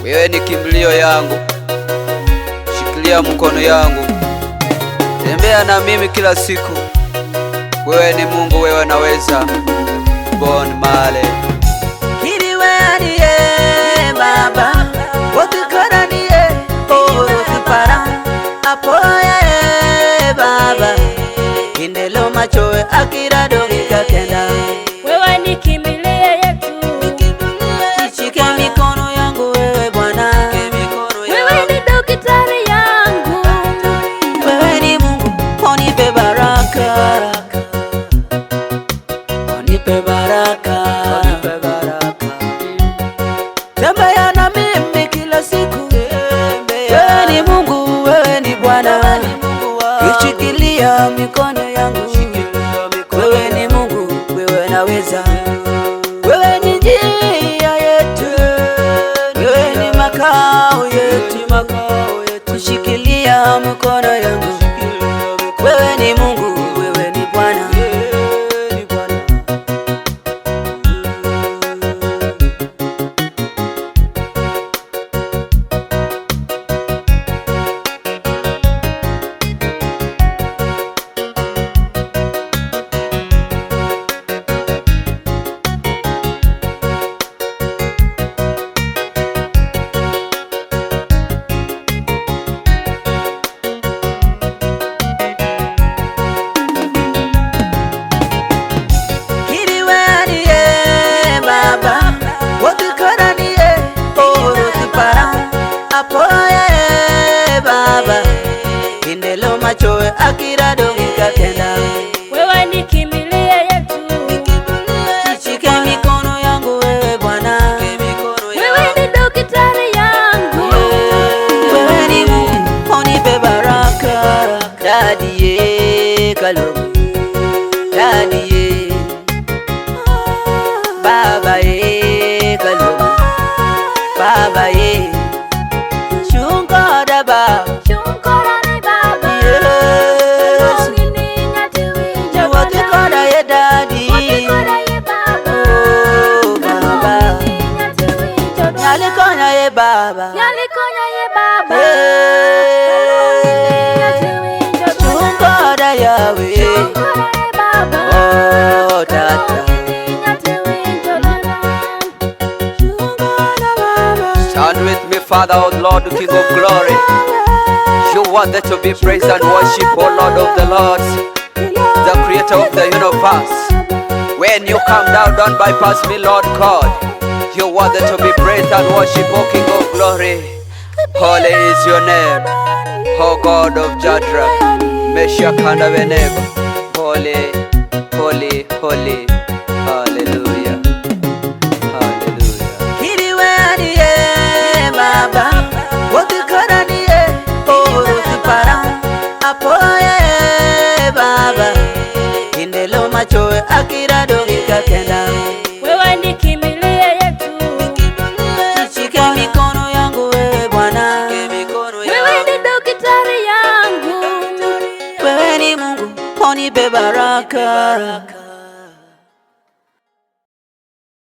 Wewe ni kimbilio yangu, shikilia mkono yangu, tembea na mimi kila siku. Wewe ni Mungu, wewe naweza. Bon Male Kiriwaniye baba wotukoraniye otupara apoya baba indelo machoe akirado ikatenda. Wewe ni kimbilio yetu, nishike mikono yangu wewe Bwana, wewe ni daktari yangu, wewe ni Mungu, unipe baraka, unipe baraka, tembea na mimi kila siku. Wewe ni Mungu, wewe ni Bwana, nishikilia mikono yangu. Wewe ni Mungu, wewe naweza. Wewe ni njia yetu, wewe ni makao yetu, kushikilia mikono yangu. Wewe ni Mungu, wewe ni Bwana. Indelo machoe akirado ikatenda. wewe ni kimbilio yetu, nishike mikono yangu wewe Bwana, wewe ni daktari yangu, wewe ni Mungu, unipe baraka. Dadie Kalomu, dadie baba ye Kalomu, baba ye shunkoda baba. Baba Nyalikonya ye baba, Chungoda Yahweh, oh Tata. stand with me, Father, O Lord, King of glory. You worthy to be praised and worshipped, O Lord of the Lords, the creator of the universe. When you come down, don't bypass me, Lord God. You worthy to be praised and worshipped, O King of glory. Holy is your name, O God of Shadrach, Meshach and Abednego. Holy, holy, holy. Hallelujah, hallelujah. Kiriwaniye baba wotukoraniye otupara apoya baba indelo machoe akirado ikatenda. wewe ni kimbilio yetu, nishike mikono yangu wewe Bwana, wewe ni daktari yangu, wewe ni Mungu, unipe baraka.